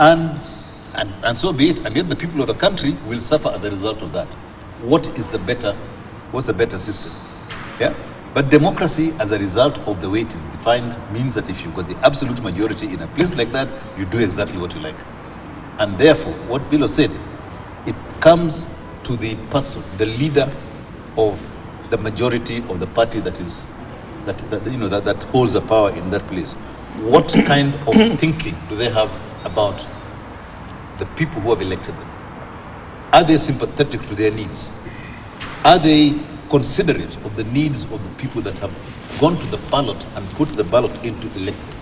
And so be it. And yet the people of the country will suffer as a result of that. What's the better system? Yeah? But democracy, as a result of the way it is defined, means that if you've got the absolute majority in a place like that, you do exactly what you like. And therefore, what Bilo said, it comes to the person, the leader of the majority of the party that holds the power in that place. What kind of thinking do they have about the people who have elected them? Are they sympathetic to their needs? Are they considerate of the needs of the people that have gone to the ballot and put the ballot in to elect them?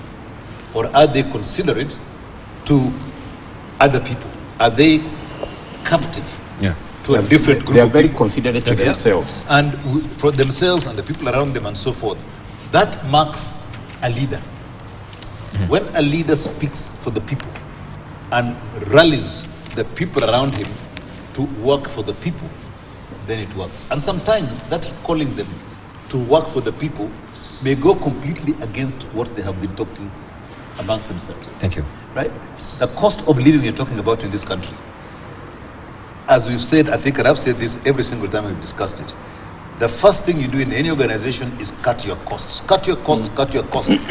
Or are they considerate to other people? Are they captive to a different group? They are very considerate to themselves. And for themselves and the people around them and so forth. That marks a leader. When a leader speaks for the people and rallies the people around him to work for the people, then it works. And sometimes that calling them to work for the people may go completely against what they have been talking amongst themselves. Thank you. Right? The cost of living you're talking about in this country, as we've said, I think, and I've said this every single time we've discussed it, the first thing you do in any organization is cut your costs. Cut your costs, cut your costs.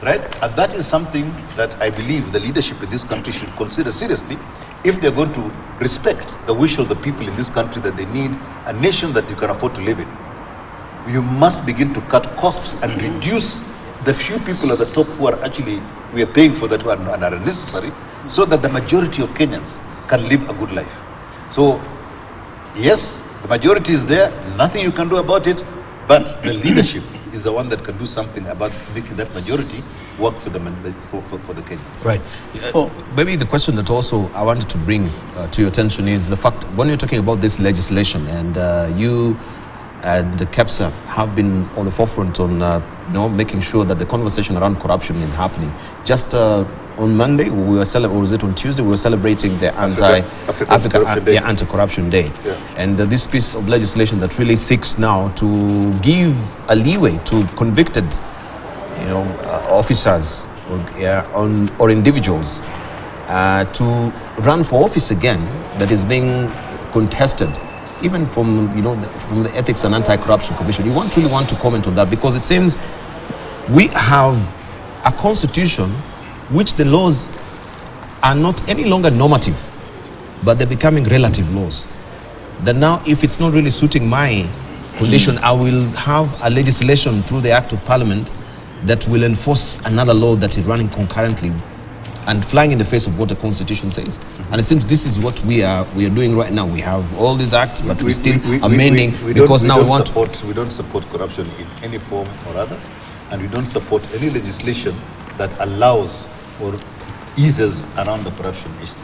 Right? And that is something that I believe the leadership in this country should consider seriously if they're going to respect the wish of the people in this country that they need a nation that you can afford to live in. You must begin to cut costs and reduce the few people at the top who are actually, we are paying for that and are necessary, so that the majority of Kenyans can live a good life. So, yes, the majority is there, nothing you can do about it, but the leadership is the one that can do something about making that majority work for the Kenyans. Right. Maybe the question that also I wanted to bring to your attention is the fact, when you're talking about this legislation, and you and the KEPSA have been on the forefront on making sure that the conversation around corruption is happening. Just on Monday, we were or was it on Tuesday, we were celebrating the Anti-Corruption Day. Yeah. And this piece of legislation that really seeks now to give a leeway to convicted officers or individuals to run for office again, that is being contested, even from from the Ethics and Anti-Corruption Commission. You really want to comment on that, because it seems we have a constitution which the laws are not any longer normative, but they're becoming relative laws. That now, if it's not really suiting my condition, I will have a legislation through the Act of Parliament that will enforce another law that is running concurrently and flying in the face of what the Constitution says. And it seems this is what we are doing right now. We have all these acts, but we're still amending because now we want... We don't support corruption in any form or other, and we don't support any legislation that allows or eases around the corruption issue.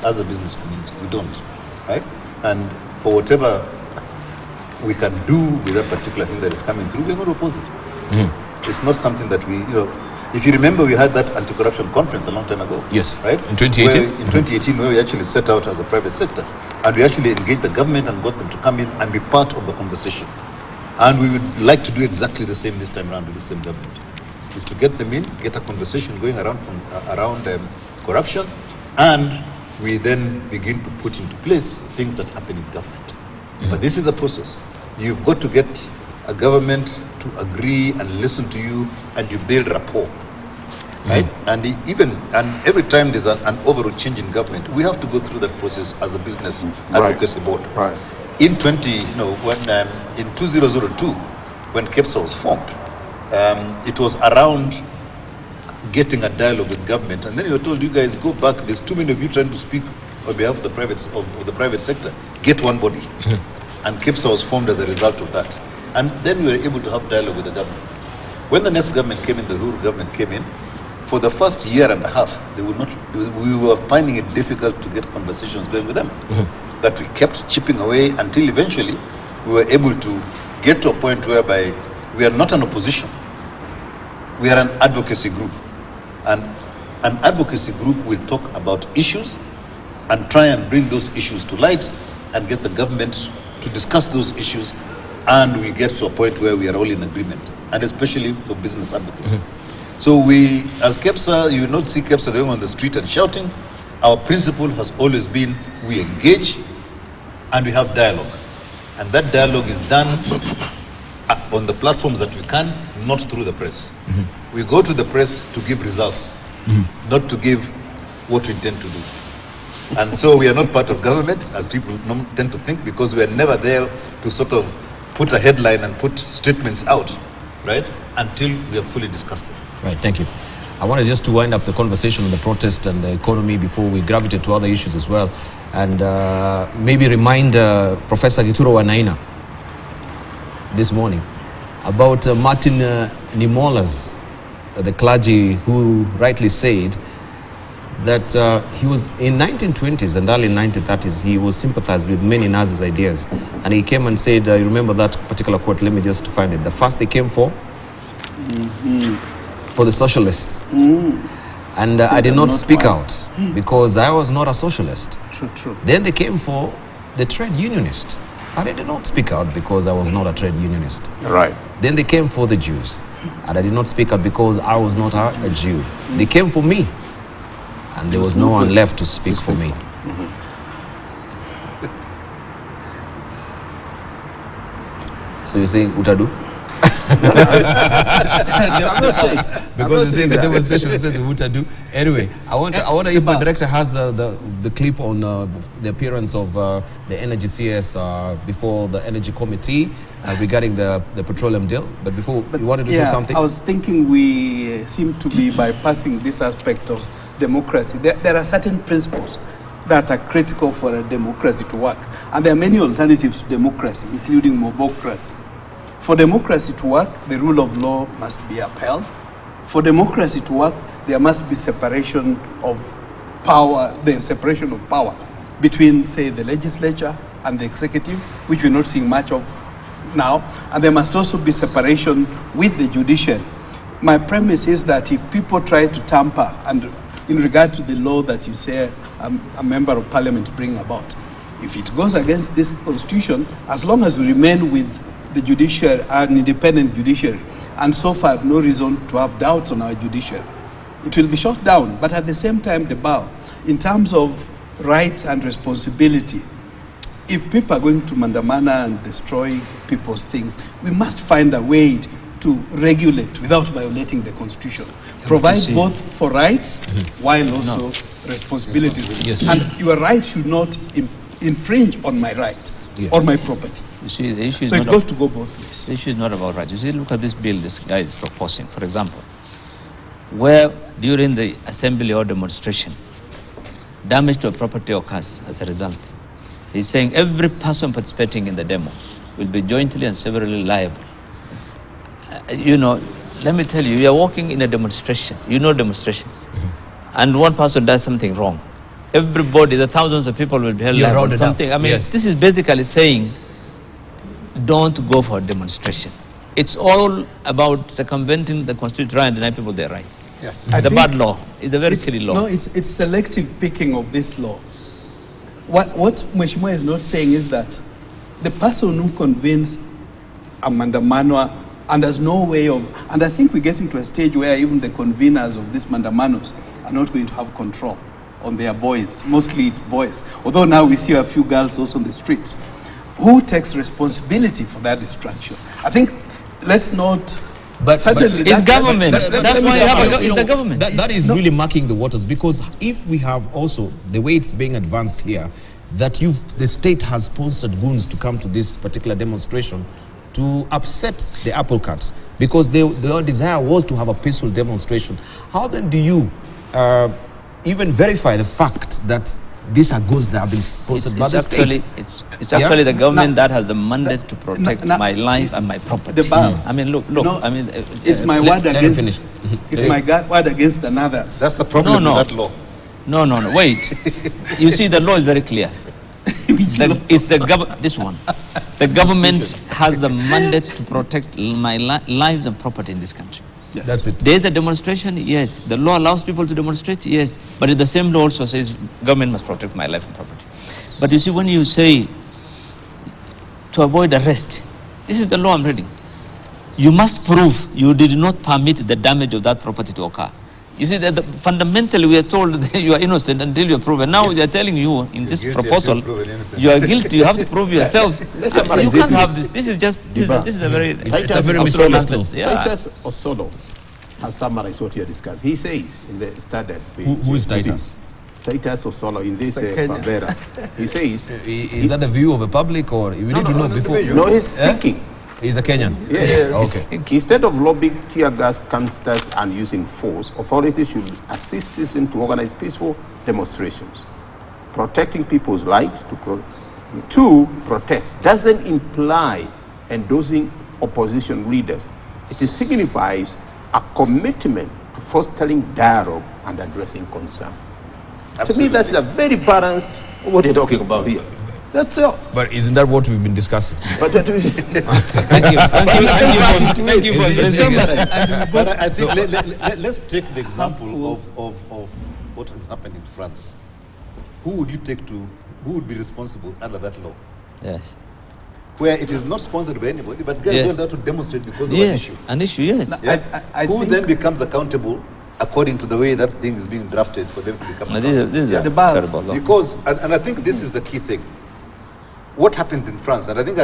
As a business community, we don't, right? And for whatever we can do with that particular thing that is coming through, we're going to oppose it. It's not something that we, if you remember, we had that anti-corruption conference a long time ago. Yes. Right? In 2018? In 2018, where we actually set out as a private sector, and we actually engaged the government and got them to come in and be part of the conversation. And we would like to do exactly the same this time around with the same government, is to get them in, get a conversation going around corruption, and we then begin to put into place things that happen in government. But this is a process. You've got to get a government to agree and listen to you, and you build rapport, right? And every time there's an overall change in government, we have to go through that process as the Business Advocacy Board. Right. In 2002, when KEPSA was formed, it was around getting a dialogue with government, and then you were told, you guys go back, there's too many of you trying to speak on behalf of the private sector, get one body. And KEPSA was formed as a result of that. And then we were able to have dialogue with the government. When the next government came in, the rural government came in, for the first year and a half, we were finding it difficult to get conversations going with them. But we kept chipping away until eventually we were able to get to a point whereby we are not an opposition. We are an advocacy group. And an advocacy group will talk about issues and try and bring those issues to light and get the government to discuss those issues, and we get to a point where we are all in agreement, and especially for business advocacy. So we, as KEPSA, you will not see KEPSA going on the street and shouting. Our principle has always been we engage and we have dialogue. And that dialogue is done on the platforms that we can, not through the press. We go to the press to give results, not to give what we intend to do. And so we are not part of government, as people tend to think, because we are never there to sort of put a headline and put statements out, right, until we have fully discussed them. Right, thank you. I wanted just to wind up the conversation on the protest and the economy before we gravitate to other issues as well. And maybe remind Professor Gituro Wanaina this morning about Martin Nimola's, the clergy who rightly said that he was in 1920s and early 1930s, he was sympathized with many Nazis' ideas. And he came and said, I remember that particular quote, let me just find it. The first they came for the socialists. And I did not speak out because I was not a socialist. True. Then they came for the trade unionist. And I did not speak out because I was not a trade unionist. Right. Then they came for the Jews. And I did not speak out because I was not a Jew. They came for me. And there was no one left to speak for me. So you say Utadu? I'm not saying. Because you say the demonstration says Utadu. Anyway, I wonder if my director has the clip on the appearance of the Energy CS before the Energy Committee regarding the petroleum deal. But before, you wanted to say something? I was thinking we seem to be bypassing this aspect of democracy. There are certain principles that are critical for a democracy to work. And there are many alternatives to democracy, including mobocracy. For democracy to work, the rule of law must be upheld. For democracy to work, there must be separation of power, the separation of power between, say, the legislature and the executive, which we're not seeing much of now. And there must also be separation with the judiciary. My premise is that if people try to tamper, and in regard to the law that you say a member of parliament bring about, if it goes against this constitution, as long as we remain with the judiciary, an independent judiciary, and so far I have no reason to have doubts on our judiciary, it will be shut down. But at the same time, the bar, in terms of rights and responsibility, if people are going to mandamana and destroy people's things, we must find a way to regulate without violating the constitution. Provide both for rights while also responsibilities. Yes. And your right should not infringe on my right or my property. You see, the issue is So it's not got to go both ways. the issue is not about rights. You see, look at this bill this guy is proposing, for example, where during the assembly or demonstration, damage to a property occurs as a result. He's saying every person participating in the demo will be jointly and severally liable. Let me tell you, you are walking in a demonstration, demonstrations, and one person does something wrong. Everybody, the thousands of people will be held liable for something. I mean, This is basically saying, don't go for a demonstration. It's all about circumventing the constitutional right and denying people their rights. Yeah. I It's a think bad law. It's a very silly law. No, it's selective picking of this law. What Mheshimiwa is not saying is that the person who convenes a mandamano and there's no way of, and I think we're getting to a stage where even the conveners of these mandamanos are not going to have control on their boys, mostly boys. Although now we see a few girls also on the streets. Who takes responsibility for that destruction? I think let's not. Certainly, it's government. That's why it's the government. That is really marking the waters, because if we have also the way it's being advanced here, that the state has sponsored goons to come to this particular demonstration to upset the apple cart, because their desire was to have a peaceful demonstration. How then do you even verify the fact that these are goods that have been sponsored by the state? It's actually the government that has the mandate to protect my life and my property. I mean, look. It's my word against. It's my word against another's. That's the problem with that law. No. Wait. You see, the law is very clear. It's the government. This one. The government has the mandate to protect my lives and property in this country. Yes. That's it. There's a demonstration, yes. The law allows people to demonstrate, yes. But the same law also says government must protect my life and property. But you see, when you say to avoid arrest, this is the law I'm reading. you must prove you did not permit the damage of that property to occur. You see, that fundamentally we are told that you are innocent until you are proven. Now they are telling you in this proposal, you are guilty. You have to prove yourself. You can't have this. This is just this is a very misleading nonsense. Titus Osolo has summarized what you discussed. He says in the standard. Who is Titus? Titus Osolo in this Favera. He says, is that the view of the public, or we need to know before? No, he's thinking. He's a Kenyan. Yes. Okay. Instead of lobbying tear gas canisters and using force, authorities should assist citizens to organize peaceful demonstrations. Protecting people's right to protest doesn't imply endorsing opposition leaders. It signifies a commitment to fostering dialogue and addressing concern. Absolutely. To me, that's a very balanced what they're talking about here. That's all. But isn't that what we've been discussing? But Thank you for addressing it. But I think let's take the example of what has happened in France. Who would you take to? Who would be responsible under that law? Yes. Where it is not sponsored by anybody, but guys went out to demonstrate because of an issue. An issue, yes. Who then becomes accountable according to the way that thing is being drafted for them to become accountable? This is a terrible law. Because, and I think this is the key thing. What happened in France, and I think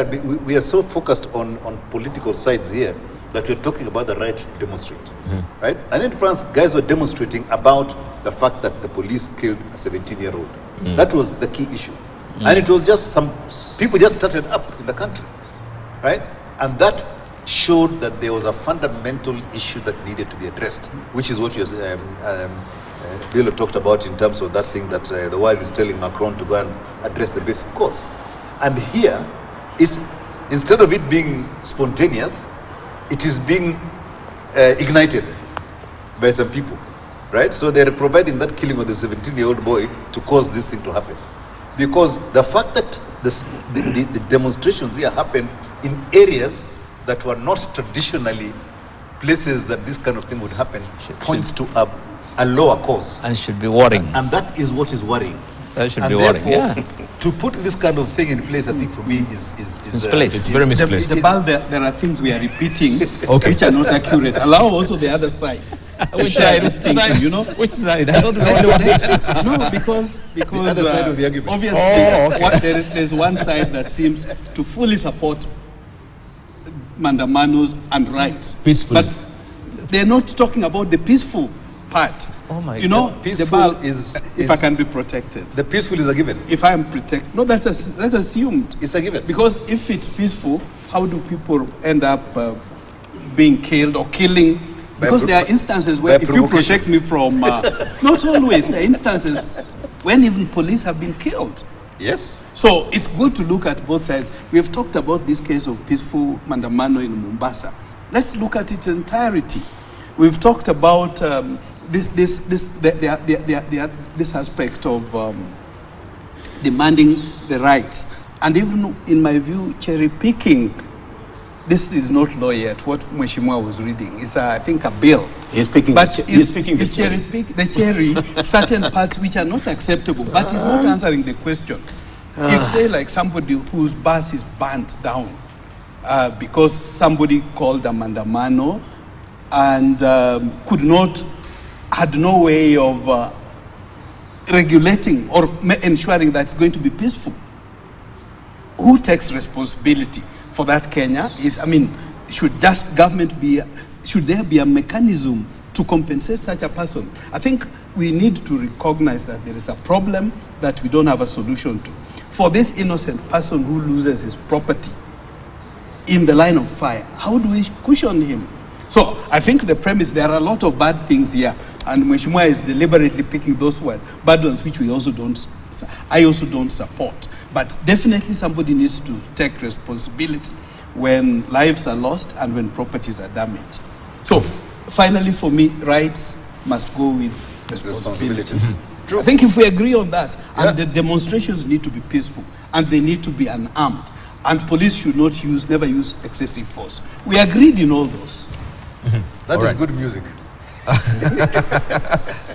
we are so focused on political sides here that we're talking about the right to demonstrate, right? And in France, guys were demonstrating about the fact that the police killed a 17-year-old. That was the key issue. And it was just some people just started up in the country, right? And that showed that there was a fundamental issue that needed to be addressed, which is what Bilo talked about in terms of that thing that the world is telling Macron to go and address the basic cause. And here, instead of it being spontaneous, it is being ignited by some people, right? So they're providing that killing of the 17-year-old boy to cause this thing to happen. Because the fact that the demonstrations here happen in areas that were not traditionally places that this kind of thing would happen points to a lower cause. And should be worrying. And that is what is worrying. That should be worrying, yeah. To put this kind of thing in place, I think for me is misplaced. It's very misplaced. There are things we are repeating which are not accurate. Allow also the other side. Which side? You know? Which side? I don't know. No, because the other side of the argument. Obviously, there's one side that seems to fully support Mandamanos and rights. Peacefully. But they're not talking about the peaceful part. Oh my you know, God. Peaceful if I can be protected. The peaceful is a given. If I am protected. No, that's assumed. It's a given. Because if it's peaceful, how do people end up being killed or killing? Because there are instances where if you protect me from, not always, there are instances when even police have been killed. Yes. So it's good to look at both sides. We have talked about this case of peaceful Mandamano in Mombasa. Let's look at its entirety. We've talked about this aspect of demanding the rights. And even in my view, cherry picking, this is not law yet. What Mheshimiwa was reading is, I think, a bill. He's picking the cherry, certain parts which are not acceptable, but it's not answering the question. If, say, like somebody whose bus is burnt down because somebody called a Mandamano and had no way of regulating or ensuring that it's going to be peaceful, who takes responsibility for that? Kenya is, should there be a mechanism to compensate such a person? I think we need to recognize that there is a problem that we don't have a solution to. For this innocent person who loses his property in the line of fire, how do we cushion him? So I think the premise, there are a lot of bad things here, and Mheshimiwa is deliberately picking those bad ones which I also don't support. But definitely somebody needs to take responsibility when lives are lost and when properties are damaged. So finally, for me, rights must go with responsibilities. True. I think if we agree on that, and the demonstrations need to be peaceful, and they need to be unarmed, and police should never use excessive force. We agreed in all those. That is good music.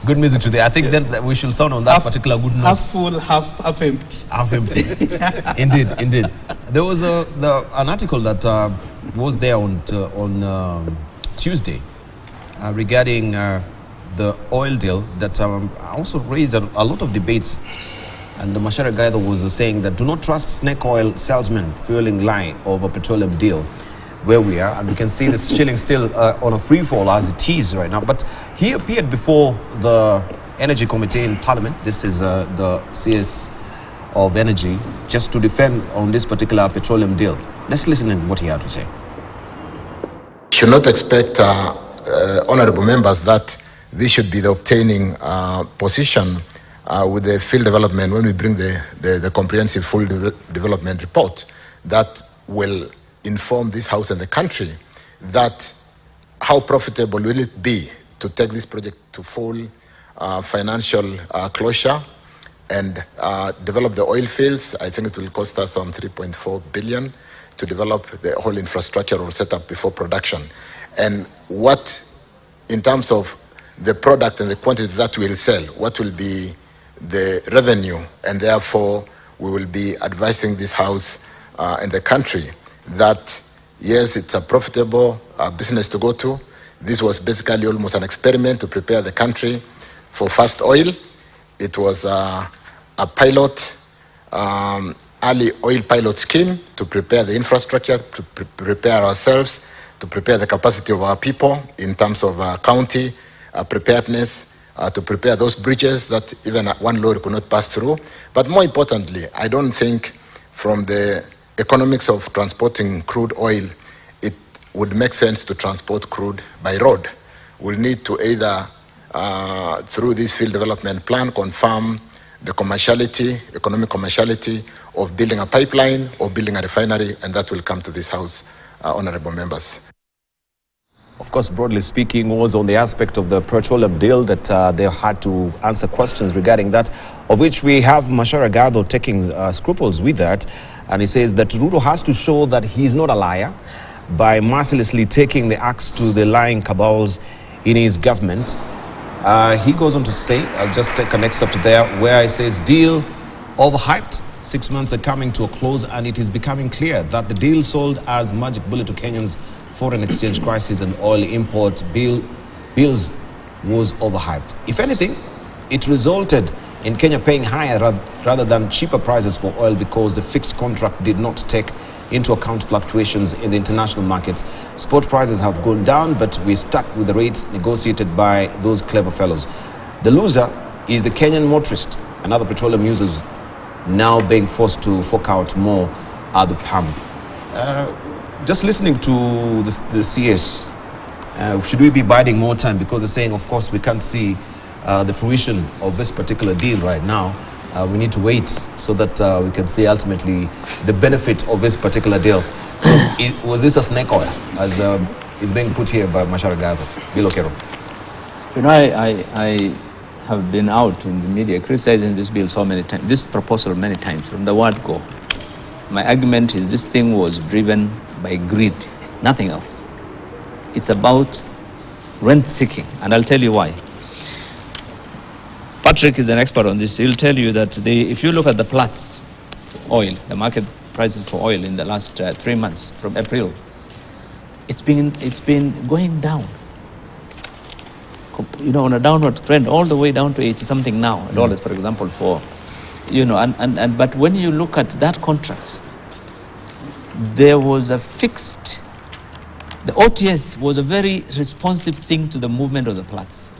Good music today. I think that we should sound on that particular good note. Half full, half empty. Half empty. Indeed. There was an article that was there on Tuesday regarding the oil deal that also raised a lot of debates. And the Mashara guy that was saying that do not trust snake oil salesmen fueling lie over petroleum deal where we are. And we can see this shilling still on a free fall as it is right now. But he appeared before the Energy Committee in Parliament. This is the CS of Energy, just to defend on this particular petroleum deal. Let's listen to what he had to say. Should not expect, honorable members, that this should be the obtaining position with the field development when we bring the comprehensive full development report that will inform this House and the country that how profitable will it be to take this project to full financial closure and develop the oil fields. I think it will cost us some 3.4 billion to develop the whole infrastructure or set up before production. And what, in terms of the product and the quantity that we'll sell, what will be the revenue, and therefore we will be advising this House and the country that yes, it's a profitable business to go to. This was basically almost an experiment to prepare the country for fast oil. It was a pilot, early oil pilot scheme to prepare the infrastructure, to prepare ourselves, to prepare the capacity of our people in terms of county preparedness, to prepare those bridges that even one lorry could not pass through. But more importantly, I don't think from the economics of transporting crude oil, it would make sense to transport crude by road. We'll need to either, through this field development plan, confirm the commerciality, economic commerciality of building a pipeline or building a refinery, and that will come to this House, honorable members. Of course, broadly speaking, was on the aspect of the petroleum deal that they had to answer questions regarding that, of which we have Mashara Gado taking scruples with that. And he says that Ruto has to show that he's not a liar by mercilessly taking the axe to the lying cabals in his government. He goes on to say, I'll just take an excerpt there, where he says, deal overhyped. 6 months are coming to a close, and it is becoming clear that the deal sold as magic bullet to Kenyans' foreign exchange crisis and oil import bills was overhyped. If anything, it resulted in Kenya paying higher rather than cheaper prices for oil because the fixed contract did not take into account fluctuations in the international markets. Spot prices have gone down, but we stuck with the rates negotiated by those clever fellows. The loser is the Kenyan motorist and other petroleum users now being forced to fork out more at the pump. Just listening to the CS, should we be biding more time? Because they're saying, of course, we can't see the fruition of this particular deal right now. We need to wait so that we can see ultimately the benefit of this particular deal. So was this a snake oil, as is being put here by Mashara Gado? Bilokero. You know, I have been out in the media criticizing this bill so many times, this proposal many times, from the word go. My argument is this thing was driven by greed, nothing else. It's about rent seeking, and I'll tell you why. Patrick is an expert on this. He'll tell you that if you look at the Platts oil, the market prices for oil in the last 3 months, from April, it's been going down. You know, on a downward trend, all the way down to 80-something now dollars, for example, for, you know, but when you look at that contract, there was a fixed, the OTS was a very responsive thing to the movement of the Platts.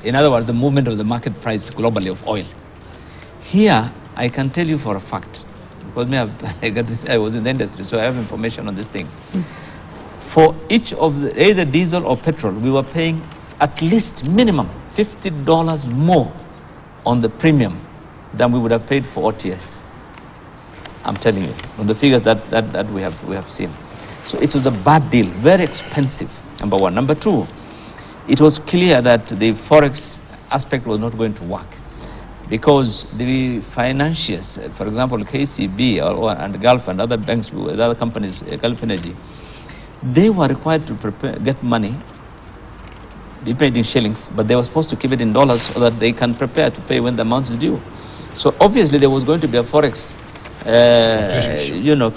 In other words, the movement of the market price globally of oil. Here, I can tell you for a fact, because I was in the industry, so I have information on this thing. For each of the, either diesel or petrol, we were paying at least minimum $50 more on the premium than we would have paid for OTS. I'm telling you, on the figures that we have seen. So it was a bad deal, very expensive, number one. Number two, it was clear that the forex aspect was not going to work because the financiers, for example, KCB and Gulf and other banks, other companies, Gulf Energy, they were required to get money be paid in shillings, but they were supposed to keep it in dollars so that they can prepare to pay when the amount is due. So obviously there was going to be a forex,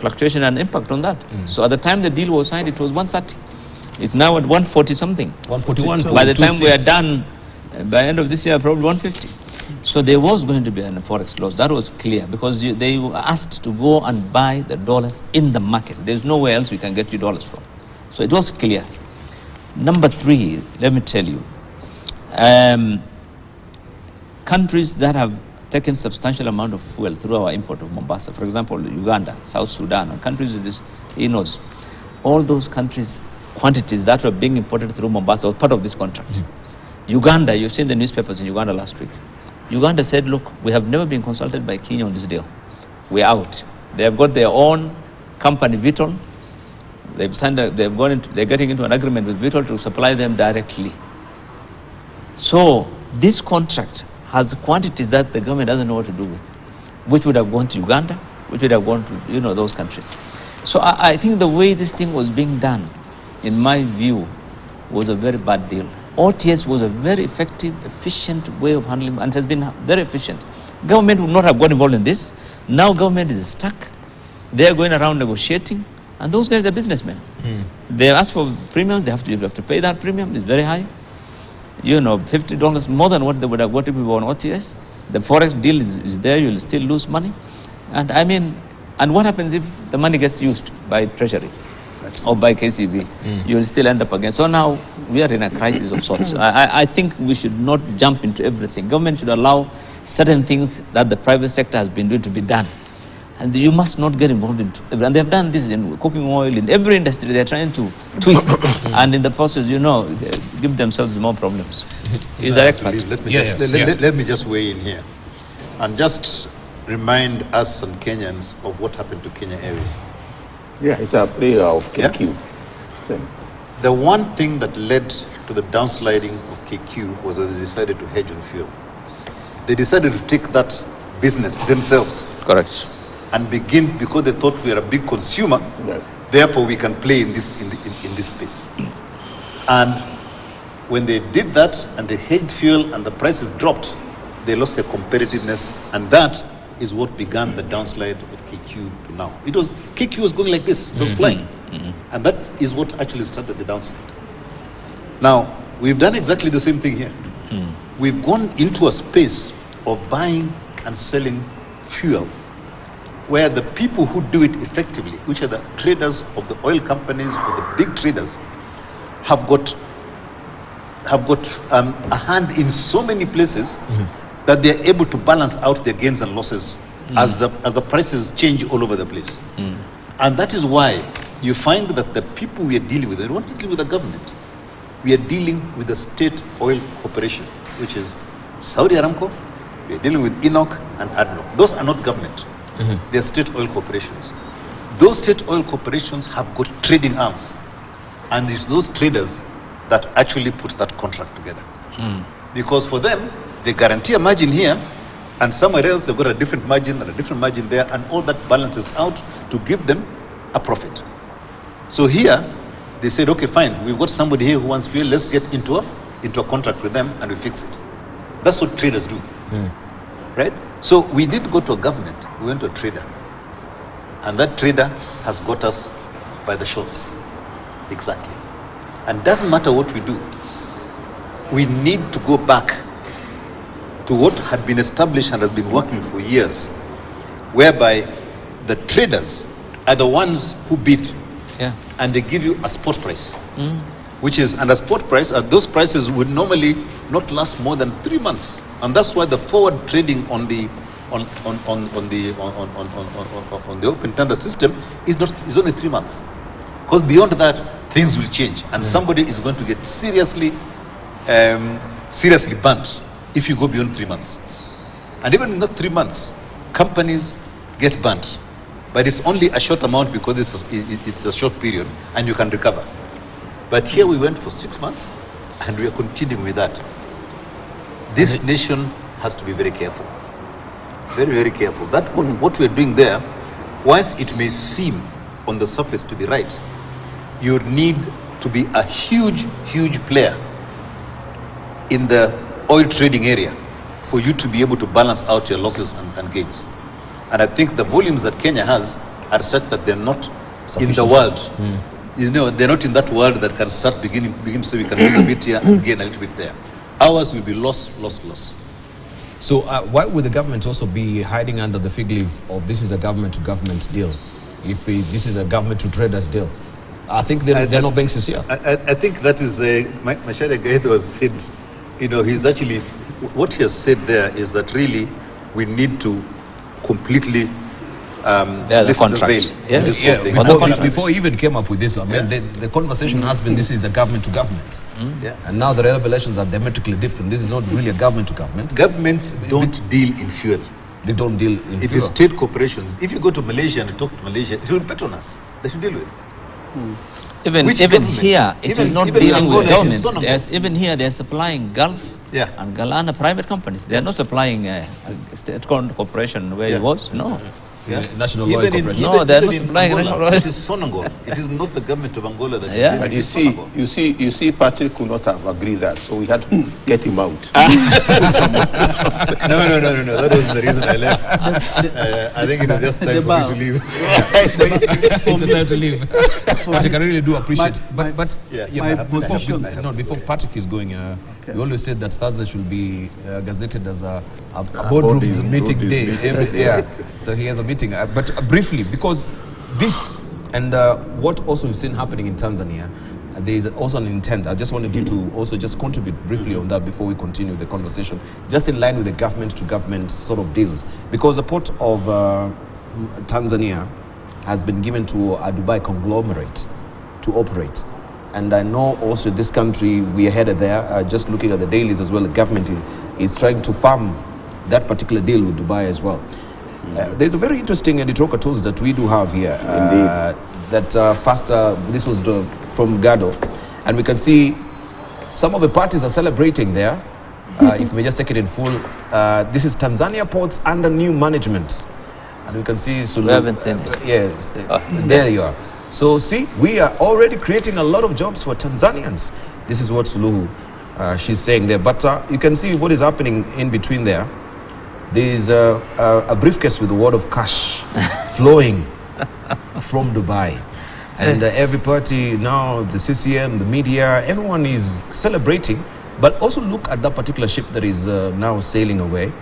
fluctuation and impact on that. So at the time the deal was signed, it was 130. It's now at 140 something. 141. By the time we are done, by the end of this year, probably 150. So there was going to be a forex loss. That was clear because they were asked to go and buy the dollars in the market. There's nowhere else we can get you dollars from. So it was clear. Number three, let me tell you, countries that have taken substantial amount of fuel through our import of Mombasa, for example, Uganda, South Sudan, and countries with this, all those countries, quantities that were being imported through Mombasa was part of this contract. Uganda, you've seen the newspapers in Uganda last week. Uganda said, look, we have never been consulted by Kenya on this deal. We're out. They have got their own company, Vitol. They're getting into an agreement with Vitol to supply them directly. So this contract has quantities that the government doesn't know what to do with, which would have gone to Uganda, which would have gone to, those countries. So I think the way this thing was being done, in my view, was a very bad deal. OTS was a very effective, efficient way of handling, and has been very efficient. Government would not have got involved in this. Now government is stuck. They are going around negotiating, and those guys are businessmen. They ask for premiums, you have to pay that premium, it's very high. $50 more than what they would have got if we were on OTS. The forex deal is there, you'll still lose money. And what happens if the money gets used by Treasury or by KCB? You'll still end up again. So now we are in a crisis of sorts. I think we should not jump into everything. Government should allow certain things that the private sector has been doing to be done. And you must not get involved in everything. And they have done this in cooking oil, in every industry. They're trying to tweak. And in the process, give themselves more problems. Is that expert? Let me just weigh in here. And just remind us and Kenyans of what happened to Kenya Airways. Yeah, it's a player of KQ. Yeah. The one thing that led to the downsliding of KQ was that they decided to hedge on fuel. They decided to take that business themselves. Correct. And begin, because they thought we are a big consumer, therefore we can play in this space. And when they did that and they hedged fuel and the prices dropped, they lost their competitiveness, and that is what began the downslide of KQ to now. KQ was going like this, it was flying. And that is what actually started the downslide. Now, we've done exactly the same thing here. We've gone into a space of buying and selling fuel, where the people who do it effectively, which are the traders of the oil companies or the big traders, have got a hand in so many places that they are able to balance out their gains and losses as the prices change all over the place. And that is why you find that the people we are dealing with, they don't want to deal with the government. We are dealing with the state oil corporation, which is Saudi Aramco. We are dealing with Enoch and ADNOC. Those are not government. They are state oil corporations. Those state oil corporations have got trading arms, and it's those traders that actually put that contract together. Because for them, they guarantee a margin here, and somewhere else they've got a different margin and a different margin there, and all that balances out to give them a profit. So here, they said, okay, fine, we've got somebody here who wants fuel, let's get into a contract with them and we fix it. That's what traders do, right? So we did go to a government, we went to a trader, and that trader has got us by the shorts. Exactly. And doesn't matter what we do, we need to go back to what had been established and has been working for years, whereby the traders are the ones who bid, and they give you a spot price, which is, and a spot price, those prices would normally not last more than 3 months, and that's why the forward trading on the open tender system is only 3 months, because beyond that things will change, and somebody is going to get seriously burnt if you go beyond 3 months. And even in that 3 months, companies get burnt, but it's only a short amount because it's a short period and you can recover. But here we went for 6 months and we are continuing with that. This nation has to be very careful, very, very careful. That what we're doing there, whilst it may seem on the surface to be right, you need to be a huge, huge player in the oil trading area for you to be able to balance out your losses and gains. And I think the volumes that Kenya has are such that they're not in the world. You know, they're not in that world that can start begin so we can lose a bit here and gain a little bit there. Ours will be loss. So why would the government also be hiding under the fig leaf of this is a government-to-government deal, if this is a government-to-traders deal? I think they're not being sincere. I think that is, Macharia Gaid was said, you know, he's actually, what he has said there is that really we need to completely lift the veil. Before he even came up with this, I mean, the conversation has been this is a government-to-government. And now the revelations are diametrically different. This is not really a government-to-government. Governments don't deal in fuel. They don't deal in It is state corporations. If you go to Malaysia and talk to Malaysia, it will be Petronas they should deal with. Even here, it is not dealing with government. Even here, they are supplying Gulf and Galana private companies. They are not supplying a state-owned corporation where it was. No. National Oil Corporation. No, they are not supplying national oil. It is Sonangol. It is not the government of Angola that is But you see, Patrick could not have agreed that, so we had to get him out. No. That was the reason I left. I think it was just time for me to leave. It's time to leave. Which I can really do appreciate. But my position. No, before Patrick is going, we always said that Thursday should be gazetted as a boardroom meeting day. So he has a meeting. But briefly, because this and what also we've seen happening in Tanzania, there is also an intent. I just wanted you to also just contribute briefly on that before we continue the conversation, just in line with the government-to-government sort of deals. Because the port of Tanzania has been given to a Dubai conglomerate to operate. And I know also this country, we are headed there, just looking at the dailies as well, the government is trying to farm that particular deal with Dubai as well. There's a very interesting editorial tools that we do have here. This was from Gado, and we can see some of the parties are celebrating there. If we just take it in full, this is Tanzania ports under new management, and we can see Sulu. We haven't seen it. Yes, there you are. So see, we are already creating a lot of jobs for Tanzanians. This is what Suluhu she's saying there. But you can see what is happening in between there. There is a briefcase with a wad of cash flowing from Dubai. And every party now, the CCM, the media, everyone is celebrating. But also look at that particular ship that is now sailing away,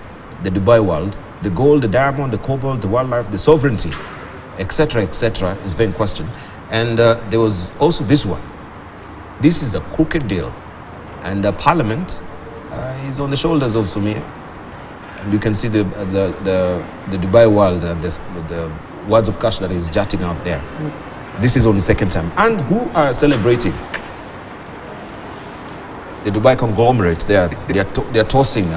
the Dubai world. The gold, the diamond, the cobalt, the wildlife, the sovereignty, etc., is being questioned. And there was also this one. This is a crooked deal. And Parliament is on the shoulders of Sumia. And you can see the Dubai world and the wads of cash that is jutting out there. This is on the second time. And who are celebrating? The Dubai conglomerate. They are tossing,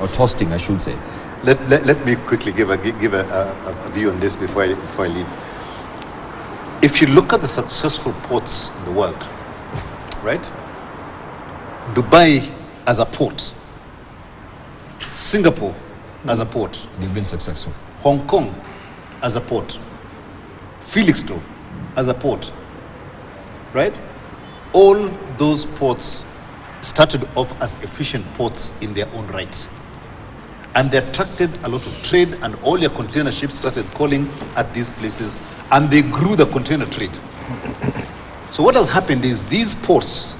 or toasting, I should say. Let me quickly give a view on this before I leave. If you look at the successful ports in the world, right? Dubai as a port, Singapore as a port, they've been successful. Hong Kong as a port, Felixstowe as a port, right? All those ports started off as efficient ports in their own right. And they attracted a lot of trade, and all your container ships started calling at these places, and they grew the container trade. So what has happened is these ports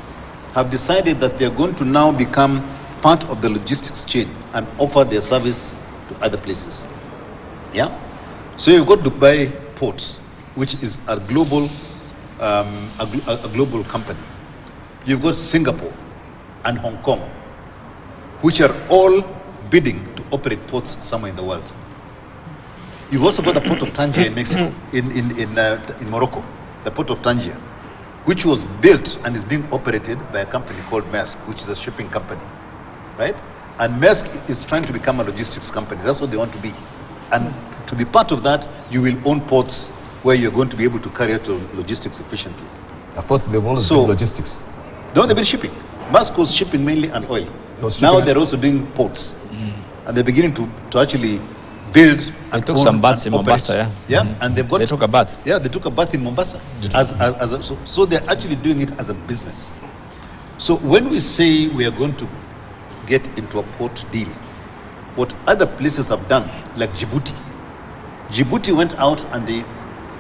have decided that they're going to now become part of the logistics chain and offer their service to other places. Yeah? So you've got Dubai Ports, which is a global global company. You've got Singapore and Hong Kong, which are all bidding to operate ports somewhere in the world. You've also got the port of Tangier in Mexico, in Morocco, the port of Tangier, which was built and is being operated by a company called Maersk, which is a shipping company, right? And Maersk is trying to become a logistics company. That's what they want to be. And to be part of that, you will own ports where you're going to be able to carry out logistics efficiently. I thought they've always been logistics. No, they've been shipping. Maersk was shipping mainly and oil. Now they're also doing ports. And they're beginning to actually build and took some baths in Mombasa, and they took a bath. Yeah, they took a bath in Mombasa. So they're actually doing it as a business. So when we say we are going to get into a port deal. What other places have done, like Djibouti. Djibouti went out and they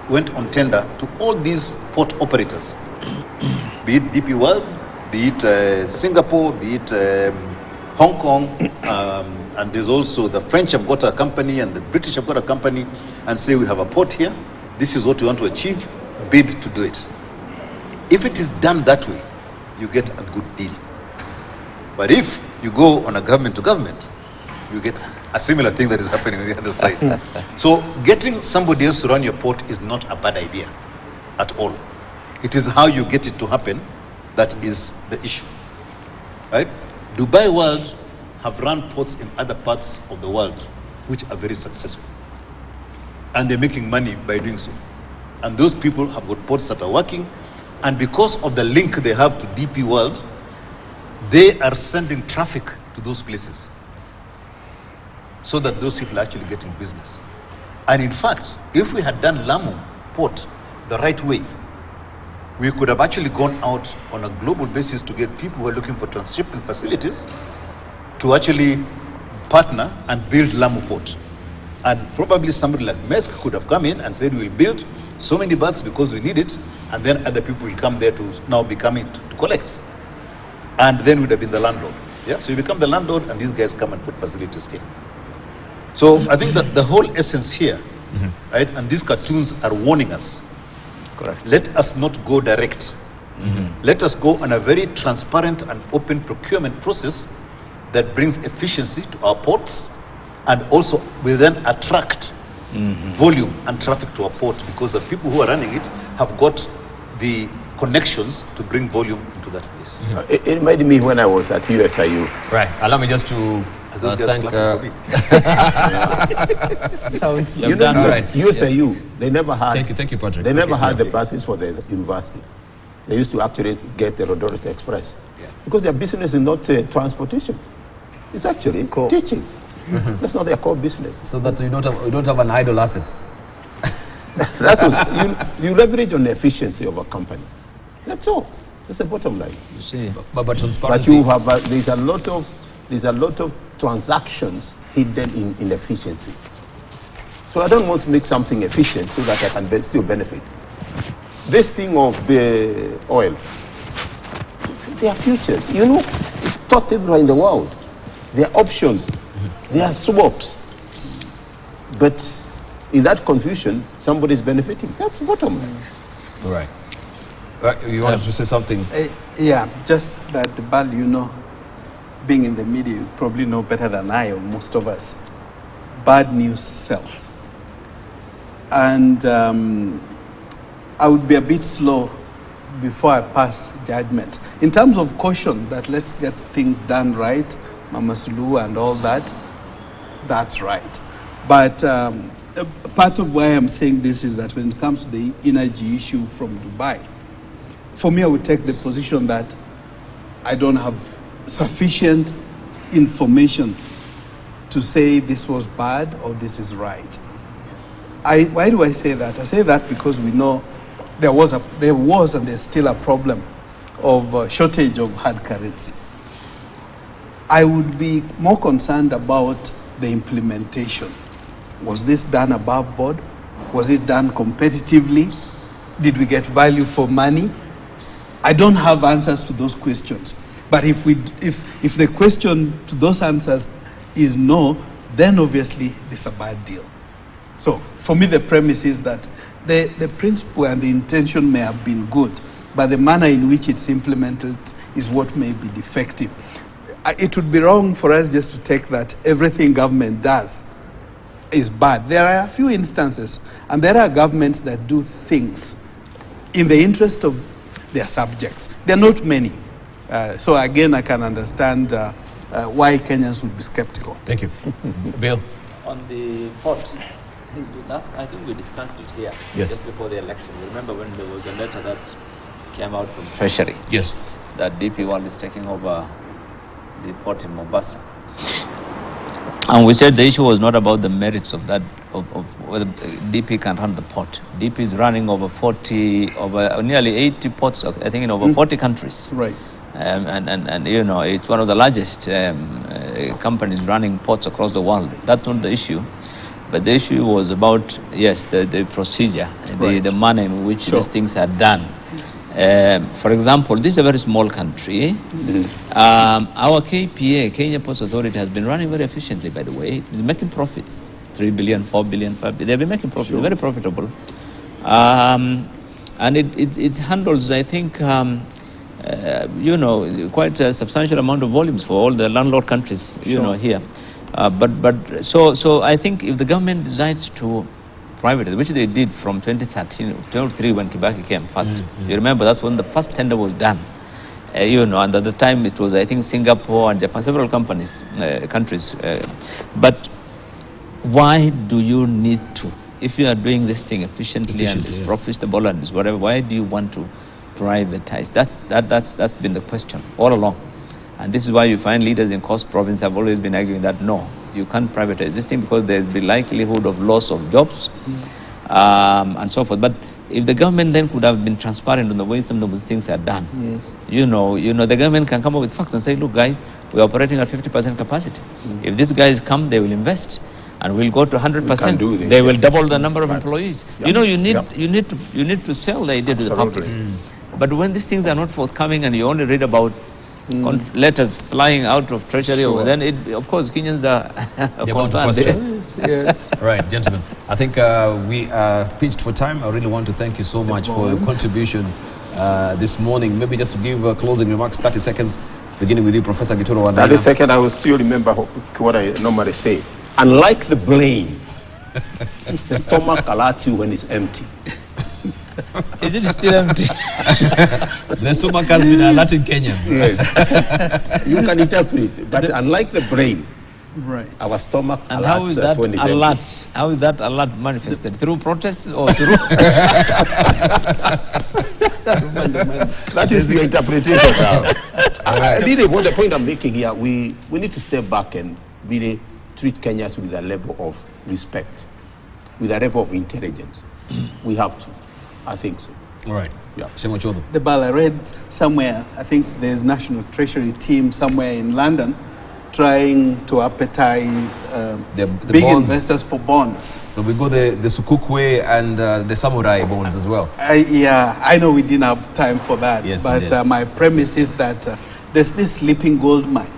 went on tender to all these port operators, be it DP World, be it Singapore, be it Hong Kong, and there's also the French have got a company and the British have got a company, and say we have a port here, this is what we want to achieve, bid to do it. If it is done that way, you get a good deal. But if you go on a government to government, you get a similar thing that is happening on the other side. So getting somebody else to run your port is not a bad idea at all. It is how you get it to happen that is the issue, right? Dubai World have run ports in other parts of the world which are very successful. And they're making money by doing so. And those people have got ports that are working, and because of the link they have to DP World, they are sending traffic to those places so that those people are actually getting business. And in fact, if we had done Lamu port the right way, we could have actually gone out on a global basis to get people who are looking for transshipment facilities to actually partner and build Lamu port. And probably somebody like Maersk could have come in and said, we'll build so many berths because we need it, and then other people will come there to now be coming to collect. And then we'd have been the landlord. Yeah, so you become the landlord and these guys come and put facilities in. So I think that the whole essence here, right, and these cartoons are warning us. Correct. Let us not go direct. Let us go on a very transparent and open procurement process that brings efficiency to our ports and also will then attract volume and traffic to our port, because the people who are running it have got the connections to bring volume into that place. It reminded me when I was at USIU. Right. Allow me just to thank... Sounds You know, USIU, they never had... Thank you, Patrick. They never had the buses for the university. They used to actually get the Rodorite Express. Because their business is not transportation. It's actually teaching. That's not their core business. So that you don't have an idle asset. That was, you leverage on the efficiency of a company. That's all. That's the bottom line. You see, But But transparency... you have there's a lot of transactions hidden in inefficiency. So I don't want to make something efficient so that I can still benefit. This thing of the oil, there are futures. You know, it's taught everywhere in the world. There are options. There are swaps. But in that confusion, somebody's benefiting. That's bottom line. Right. You wanted to say something? Yeah, just that, Bal, you know, being in the media, you probably know better than I or most of us. Bad news sells. And I would be a bit slow before I pass judgment. In terms of caution, that let's get things done right, Mama Sulu and all that, that's right. But part of why I'm saying this is that when it comes to the energy issue from Dubai, for me, I would take the position that I don't have sufficient information to say this was bad or this is right. Why do I say that? I say that because we know there was and there's still a problem of shortage of hard currency. I would be more concerned about the implementation. Was this done above board? Was it done competitively? Did we get value for money? I don't have answers to those questions. But if the question to those answers is no, then obviously it's a bad deal. So for me, the premise is that the principle and the intention may have been good, but the manner in which it's implemented is what may be defective. It would be wrong for us just to take that everything government does is bad. There are a few instances, and there are governments that do things in the interest of their subjects. There are not many. So again, I can understand why Kenyans would be skeptical. Thank you. Bill? on the port, I think we discussed it here just before the election. Remember when there was a letter that came out from Treasury? Yes. That DP World is taking over the port in Mombasa. And we said the issue was not about the merits of that, of whether DP can run the port. DP is running over nearly 80 ports, I think, in over 40 countries. Right. And you know, it's one of the largest companies running ports across the world. That's not the issue. But the issue was about, yes, the procedure, the manner in which these things are done. For example, this is a very small country. Our KPA, Kenya Ports Authority, has been running very efficiently, by the way. It's making profits, 3 billion, 4 billion, 5 billion. They've been making profits, very profitable. And it handles, I think, you know, quite a substantial amount of volumes for all the landlord countries, you know, here. So I think if the government decides to privatize, which they did from 2013, 2003 when Kibaki came first. You remember that's when the first tender was done. You know, and at the time it was, I think, Singapore and Japan, several countries. But why do you need to? If you are doing this thing efficiently and it's profitable and it's whatever, why do you want to privatize? That's been the question all along. And this is why you find leaders in Coast Province have always been arguing that no, you can't privatize this thing because there's the likelihood of loss of jobs and so forth. But if the government then could have been transparent on the way some of those things are done, you know, the government can come up with facts and say, look, guys, we're operating at 50% capacity. If these guys come, they will invest. And we'll go to 100%. They will double the number of employees. You know, you need to sell the idea to the public. But when these things are not forthcoming and you only read about letters flying out of treasury, then of course Kenyans are concerned. Yes. Right, gentlemen. I think we are pinched for time. I really want to thank you so much for your contribution this morning. Maybe just to give closing remarks, 30 seconds, beginning with you, Professor Gituro. 30 seconds, I will still remember what I normally say. Unlike the brain, the stomach alerts you when it's empty. Is it still empty? The stomach has been alerting Kenyans. Yes. You can interpret, but unlike the brain, our stomach alerts us when it's empty. How is that alert manifested? Through protests or through... That is the interpretation now. Really, what the point I'm making here, we need to step back and really treat Kenyans with a level of respect, with a level of intelligence. We have to. I think so. All right. Yeah. The ball I read somewhere, I think there's National Treasury team somewhere in London trying to appetite big bonds. Investors for bonds. So we go the Sukukwe and the Samurai bonds as well. Yeah, I know we didn't have time for that, yes, but my premise is that there's this sleeping gold mine,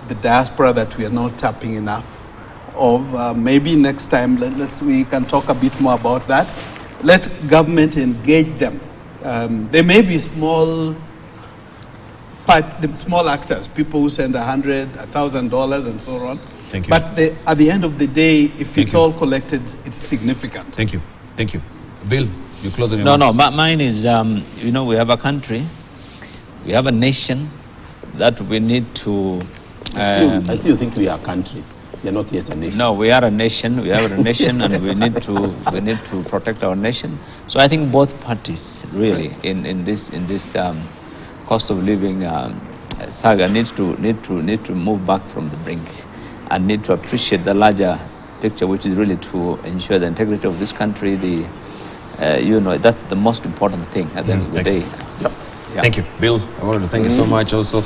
the diaspora, that we are not tapping enough of. Maybe next time we can talk a bit more about that. Let government engage them. There may be small actors, people who send $100, $1,000 and so on. Thank you. But at the end of the day, if it's all collected, it's significant. Thank you. Thank you. Bill, you closing remarks? No, mine is, you know, we have a country, we have a nation that we need to... I still think we are a country. You're not yet a nation. No, we are a nation. We are a nation, and we need to protect our nation. So I think both parties really in this cost of living saga need to move back from the brink, and need to appreciate the larger picture, which is really to ensure the integrity of this country. You know, that's the most important thing at the end of the day. Yep. Yeah. Thank you, Bill. I wanted to thank you so much also.